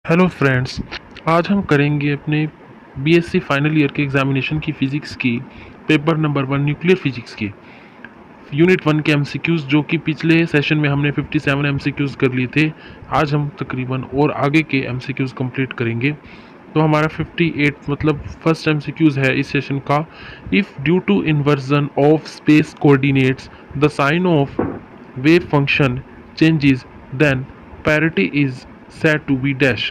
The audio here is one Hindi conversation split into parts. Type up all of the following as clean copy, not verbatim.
हेलो फ्रेंड्स, आज हम करेंगे अपने बीएससी फाइनल ईयर के एग्जामिनेशन की फ़िज़िक्स की पेपर नंबर 1 न्यूक्लियर फिज़िक्स की यूनिट 1 के एमसीक्यूज़, जो कि पिछले सेशन में हमने 57 एमसीक्यूज़ कर लिए थे। आज हम तकरीबन और आगे के एमसीक्यूज़ कंप्लीट करेंगे। तो हमारा 58 मतलब फर्स्ट एमसीक्यूज़ है इस सेशन का। If due to inversion of space coordinates the sign of wave function changes then parity is said to be dash।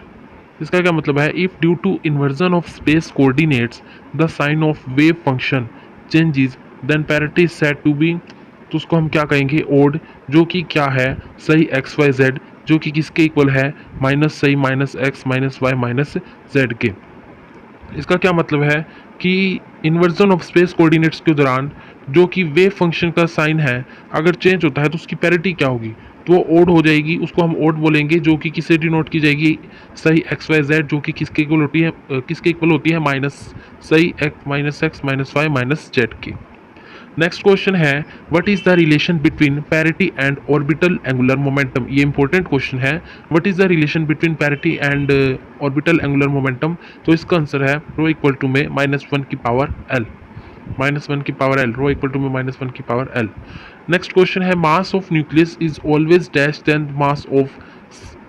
इसका क्या मतलब है? If due to inversion of space coordinates the sign of wave function changes then parity is said to be. तो उसको हम क्या कहेंगे? ओड, जो कि क्या है? सही एक्स वाई जेड, जो कि किसके इक्वल है? माइनस सही minus x minus y minus z के। इसका क्या मतलब है कि इन्वर्जन ऑफ स्पेस कोऑर्डिनेट्स के दौरान जो कि वेव फंक्शन का साइन है, अगर चेंज होता है तो उसकी पैरिटी क्या होगी? तो वो ओड हो जाएगी। उसको हम ओड बोलेंगे, जो कि किससे डिनोट की जाएगी? सही एक्स वाई जेड, जो कि किसके इक्वल होती है? किसके इक्वल होती है? माइनस सही x minus y minus z की। नेक्स्ट क्वेश्चन है, what is the relation between parity and orbital angular momentum. ये इंपॉर्टेंट क्वेश्चन है। What is the relation between parity and orbital angular momentum. तो इसका आंसर है रो इक्वल टू में -1 की पावर एल, -1 की power l, rho equal to में -1 की पावर एल। नेक्स्ट क्वेश्चन है, mass of nucleus is always dash then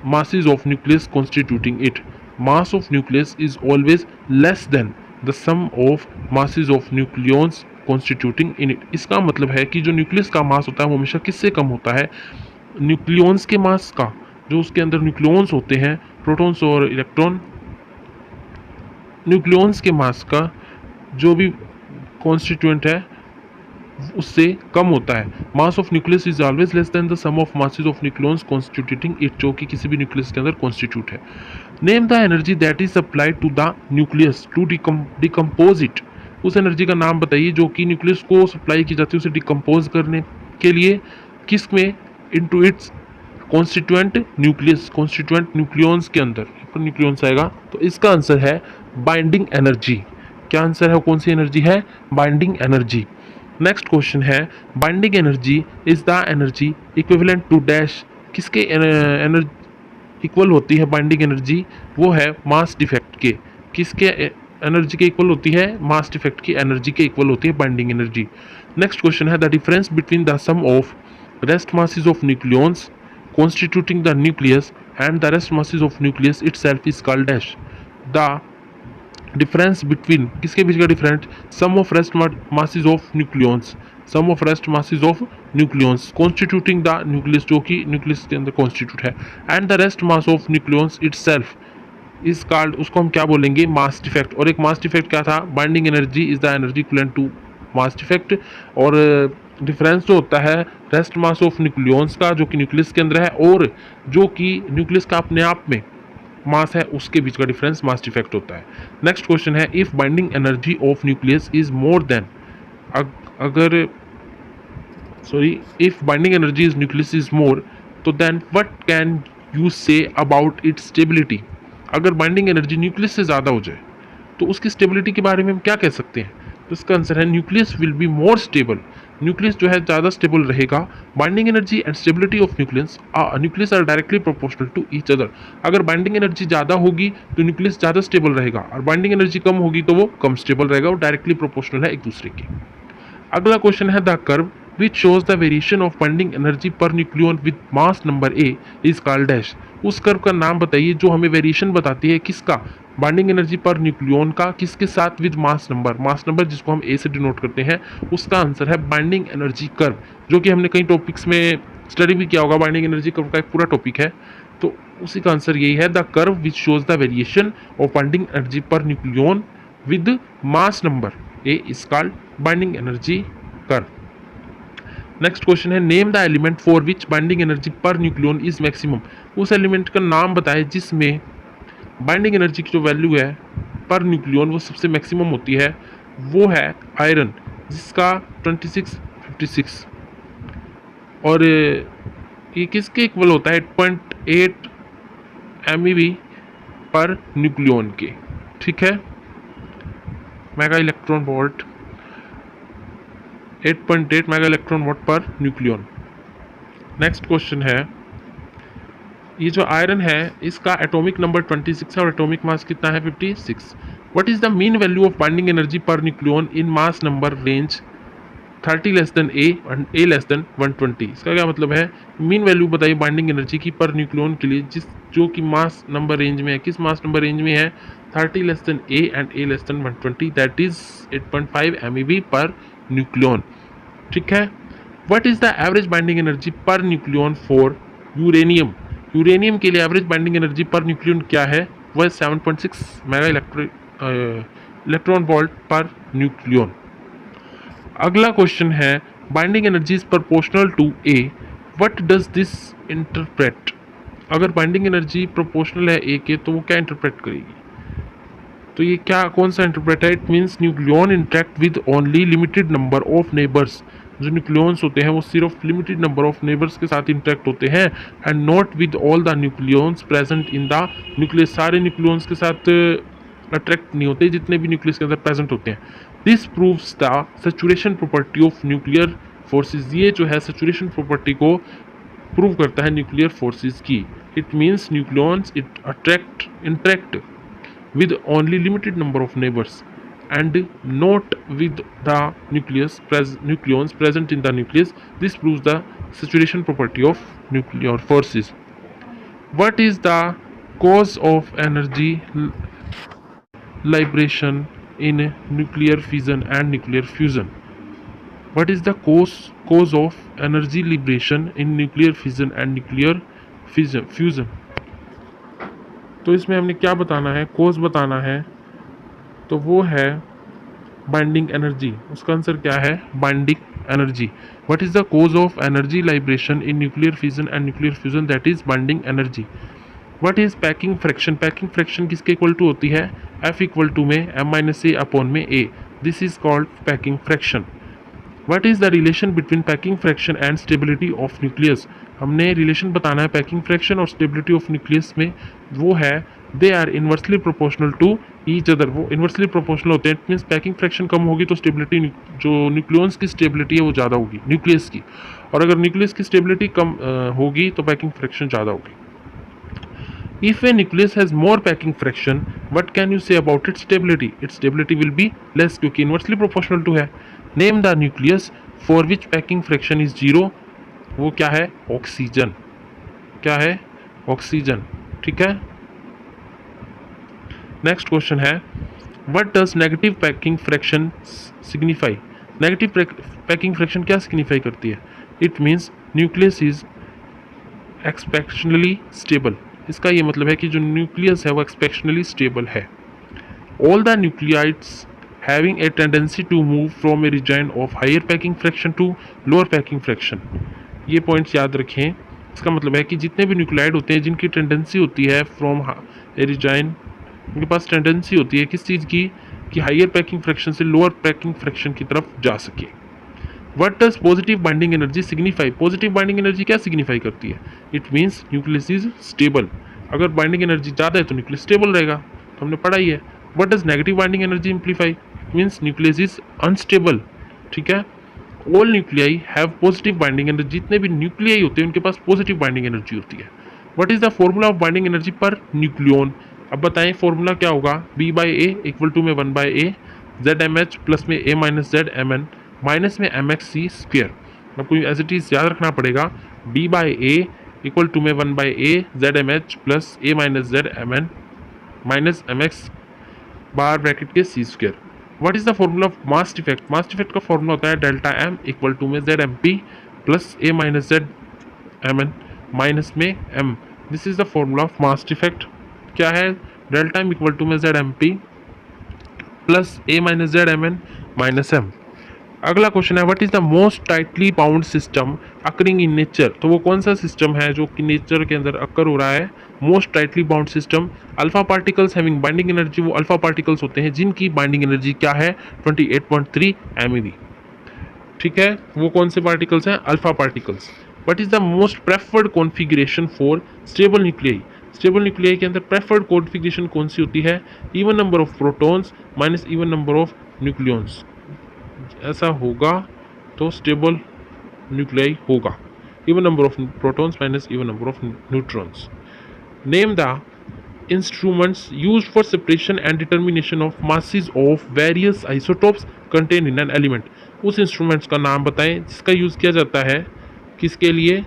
masses of nucleus constituting it। mass of nucleus is always less than the sum of masses of nucleons constituting in it। इसका मतलब है कि जो न्यूक्लियस का मास होता है वो हमेशा किससे कम होता है? न्यूक्लियंस के मास का, जो उसके अंदर न्यूक्लियंस होते हैं, प्रोटॉन्स और इलेक्ट्रॉन, न्यूक्लियंस के मास का जो भी कॉन्स्टिट्यूएंट है उससे कम होता है। Mass of nucleus is always less than the sum of masses of nucleons constituting it, जो कि किसी भी न्यूक्लियस के अंदर कॉन्स्टिट्यूट है। Name the energy that is supplied to the nucleus to decompose it. उस एनर्जी का नाम बताइए जो कि न्यूक्लियस को सप्लाई की जाती है उसे डिकम्पोज करने के लिए, किस में? Into its constituent nucleus, constituent nucleons के अंदर न्यूक्लियंस आएगा। तो इसका आंसर है बाइंडिंग एनर्जी। क्या आंसर है? कौन सी एनर्जी है? Binding energy. नेक्स्ट क्वेश्चन है, binding energy is the energy equivalent to dash. किसके एनर्जी इक्वल होती है बाइंडिंग एनर्जी? वो है मास डिफेक्ट के। किसके एनर्जी के इक्वल होती है? मास डिफेक्ट की एनर्जी के इक्वल होती है बाइंडिंग एनर्जी। नेक्स्ट क्वेश्चन है, the difference between the sum of rest masses of nucleons constituting the nucleus and the rest masses of nucleus itself is called dash। the difference between, किसके बीच का different? Sum of rest masses of nucleons, sum of rest masses of nucleons constituting the nucleus, जो कि न्यूक्लियस के अंदर कॉन्स्टिट्यूट है, and the rest mass of nucleons itself is called, उसको हम क्या बोलेंगे? Mass defect. और एक मास डिफेक्ट क्या था? Binding energy is the energy equivalent to mass defect. और डिफरेंस जो होता है रेस्ट मास ऑफ न्यूक्लियंस का, जो कि न्यूक्लियस के अंदर है, और जो कि न्यूक्लियस का अपने आप में मास है, उसके बीच का डिफरेंस मास डिफेक्ट होता है। नेक्स्ट क्वेश्चन है, if binding energy of nucleus is more than, अगर sorry if binding energy is nucleus is more, तो then what can you say about its stability. अगर बाइंडिंग एनर्जी न्यूक्लियस से ज़्यादा हो जाए तो उसकी स्टेबिलिटी के बारे में हम क्या कह सकते हैं? तो इसका आंसर है nucleus will be more stable. Nucleus जो है ज़्यादा स्टेबल रहेगा। Binding energy and stability of nucleus are directly proportional to each other. अगर बाइंडिंग एनर्जी ज़्यादा होगी तो न्यूक्लियस ज़्यादा स्टेबल रहेगा, और बाइंडिंग एनर्जी कम होगी तो वो कम स्टेबल रहेगा। वो डायरेक्टली प्रोपोर्शनल है एक दूसरे के। अगला क्वेश्चन है, the curve which shows the variation of binding energy per nucleon with mass number A is called dash. उस कर्व का नाम बताइए जो हमें वेरिएशन बताती है किसका? बाइंडिंग एनर्जी पर न्यूक्लियन का, किसके साथ? With mass number, mass number जिसको हम ए से डिनोट करते हैं, उसका आंसर है बाइंडिंग एनर्जी कर्व, जो कि हमने कई टॉपिक्स में स्टडी भी किया होगा। बाइंडिंग एनर्जी कर्व का एक पूरा टॉपिक है, तो उसी का आंसर यही है, the curve which shows the variation of binding energy per nucleon with mass number A is called binding energy curve. Next question है, name the element for which binding energy per nucleon is maximum. उस एलिमेंट का नाम बताएं जिसमें बाइंडिंग एनर्जी की जो वैल्यू है पर न्यूक्लियन वो सबसे मैक्सिमम होती है। वो है आयरन, जिसका 2656, और ये किसके इक्वल होता है? 8.8 MeV पर न्यूक्लियन के। ठीक है, mega electron volt, 8.8 mega electron volt per nucleon. Next question है, ये जो आयरन है इसका एटॉमिक नंबर 26 है और एटॉमिक मास कितना है 56. What is the mean value of binding energy per nucleon in mass number range 30 less than A and A less than 120. इसका क्या मतलब है? मीन वैल्यू बताइए बाइंडिंग एनर्जी की पर न्यूक्लियन के लिए जो कि मास नंबर रेंज में है. किस मास नंबर रेंज में है? 30 less than A and A less than 120, that is 8.5 MeV per nucleon. ठीक है. What is the average binding energy per nucleon for uranium? Uranium के लिए average binding energy per nucleon क्या है? वह 7.6 mega electron volt per nucleon. अगला क्वेश्चन है binding energy is proportional to A. What does this interpret? अगर बाइंडिंग एनर्जी प्रोपोर्शनल है ए के तो वो क्या इंटरप्रेट करेगी? तो ये क्या कौन सा इंटरप्रेट है? It means nucleon interact with only limited number of neighbours. जो न्यूक्लियंस होते हैं वो सिर्फ लिमिटेड नंबर ऑफ नेबर्स के साथ इंटरेक्ट होते हैं and not with all the nucleons present in the nucleus. सारे न्यूक्लियंस के साथ अट्रैक्ट नहीं होते जितने भी न्यूक्लियस के अंदर प्रेजेंट होते हैं. This proves the saturation property of nuclear forces. ये जो है सैचुरेशन प्रॉपर्टी को प्रूव करता है न्यूक्लियर फोर्सेस की. It means nucleons it interact with only limited number of neighbors and not with the nucleons present in the nucleus. This proves the saturation property of nuclear forces. What is the cause of energy liberation in nuclear fission and nuclear fusion? What is the cause of energy liberation in nuclear fission and nuclear fusion? तो इसमें हमने क्या बताना है? कोज बताना है. तो वो है बाइंडिंग एनर्जी. उसका आंसर क्या है? Binding energy. What is the cause of energy liberation in nuclear fission and nuclear fusion? That is binding energy. What is packing fraction? Packing fraction किसके इक्वल टू होती है? F इक्वल टू में m-a अपॉन में a. This is called packing fraction. What is the relation between packing fraction and stability of nucleus? हमने रिलेशन बताना है पैकिंग फ्रैक्शन और स्टेबिलिटी ऑफ न्यूक्लियस में. वो है they are inversely proportional to each other. वो इन्वर्सली प्रोपोर्शनल होते हैं. इट मीन्स पैकिंग फ्रैक्शन कम होगी तो स्टेबिलिटी, जो न्यूक्लियंस की स्टेबिलिटी है वो ज़्यादा होगी न्यूक्लियस की, और अगर न्यूक्लियस की स्टेबिलिटी कम होगी तो पैकिंग फ्रैक्शन ज़्यादा होगी. If a nucleus has more packing fraction, what can you say about its stability? Its stability will be less क्योंकि inversely proportional to है. Name the nucleus for which packing fraction is 0. वो क्या है? ऑक्सीजन. क्या है? ऑक्सीजन. ठीक है. नेक्स्ट क्वेश्चन है what does negative packing fraction signify? Negative packing fraction क्या सिग्निफाई करती है? It means nucleus is exceptionally stable. इसका ये मतलब है कि जो न्यूक्लियस है वो एक्सपेक्शनली स्टेबल है. All the nuclides having a tendency to move from a region of higher packing fraction to lower packing fraction. ये पॉइंट्स याद रखें. इसका मतलब है कि जितने भी न्यूक्लियाइड होते हैं जिनकी टेंडेंसी होती है फ्रॉम ए रीजन, उनके पास टेंडेंसी होती है किस चीज़ की? कि हायर पैकिंग फ्रैक्शन से लोअर पैकिंग फ्रैक्शन की तरफ जा सके. What does positive binding energy signify? Positive binding energy क्या सिग्निफाई करती है? It means nucleus is stable. अगर बाइंडिंग एनर्जी ज़्यादा है तो न्यूक्लियस स्टेबल रहेगा, तो हमने पढ़ा ही है. What does negative binding energy imply? It means nucleus is unstable. ठीक है. All nuclei have positive binding energy. जितने भी न्यूक्लियाई होते हैं उनके पास पॉजिटिव बाइंडिंग एनर्जी होती है. What is the formula of binding energy per nucleon? अब बताएं फॉर्मूला क्या होगा? B by A equal to में 1 by A Z M H plus में A minus Z M N minus में एम एक्स सी स्क्वेयर. आपको एज इट इज याद रखना पड़ेगा. B by A equal to में 1 by A Z M H plus A minus Z M N minus M x bar bracket के C square. What is the formula of mass defect? Mass defect का फॉर्मूला होता है डेल्टा एम इक्वल टू में Z M P plus A minus Z M N minus में M. This is the formula of mass defect. क्या है? डेल्टा एम इक्वल टू में Z M P plus A minus Z M N minus M. अगला क्वेश्चन है what is the most tightly bound system occurring in nature? तो वो कौन सा सिस्टम है जो कि नेचर के अंदर अकर हो रहा है? Most tightly bound system. Alpha particles having binding energy. वो अल्फा पार्टिकल्स होते हैं जिनकी बाइंडिंग एनर्जी क्या है? 28.3 MeV. ठीक है. वो कौन से पार्टिकल्स हैं? Alpha particles. What is the most preferred configuration for stable nuclei? Stable nuclei के अंदर प्रेफर्ड कॉन्फ़िगरेशन कौन सी होती है? Even number of protons minus even number of nucleons. ऐसा होगा तो स्टेबल न्यूक्लियाई होगा. Even number of protons minus even number of neutrons. Name the instruments used for separation and determination of masses of various isotopes contained in an element. उस इंस्ट्रूमेंट्स का नाम बताएं जिसका यूज़ किया जाता है किसके लिए,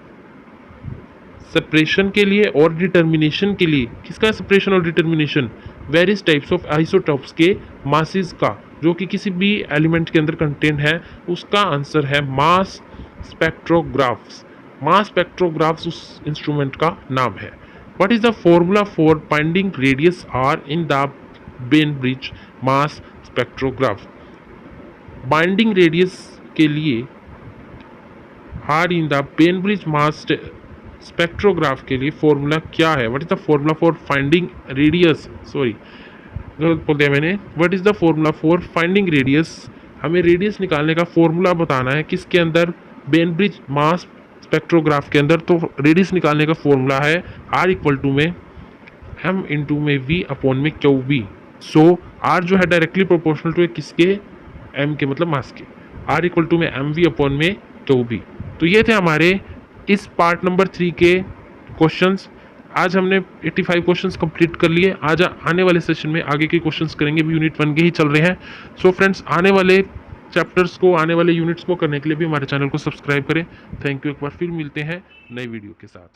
सेपरेशन के लिए और डिटर्मिनेशन के लिए. किसका सेपरेशन और determination, various types of isotopes के मासेस का जो कि किसी भी एलिमेंट के अंदर कंटेंट है. उसका आंसर है मास स्पेक्ट्रोग्राफ्स. मास स्पेक्ट्रोग्राफ्स उस इंस्ट्रूमेंट का नाम है. What is the formula for finding radius R in the Bainbridge mass spectrograph? Binding radius के लिए R in the Bainbridge mass spectrograph के लिए फॉर्मूला क्या है? What is the formula for finding radius? Sorry, गलत बोल दिया मैंने. What is the formula for finding radius? हमें रेडियस निकालने का फॉर्मूला बताना है किसके अंदर, बेनब्रिज मास स्पेक्ट्रोग्राफ के अंदर. तो रेडियस निकालने का फॉर्मूला है आर इक्वल टू में एम इंटू में वी अपॉन में क्यू बी. सो आर जो है डायरेक्टली प्रोपोर्शनल टू किसके, एम के मतलब मास के. आर इक्वल टू में एम वी अपॉन में क्यू बी. तो ये थे हमारे इस पार्ट नंबर 3 के क्वेश्चंस. आज हमने 85 क्वेश्चंस कंप्लीट कर लिए. आज आने वाले सेशन में आगे के क्वेश्चंस करेंगे. भी यूनिट 1 के ही चल रहे हैं. सो फ्रेंड्स, आने वाले चैप्टर्स को, आने वाले यूनिट्स को करने के लिए भी हमारे चैनल को सब्सक्राइब करें. Thank you. एक बार फिर मिलते हैं नई वीडियो के साथ.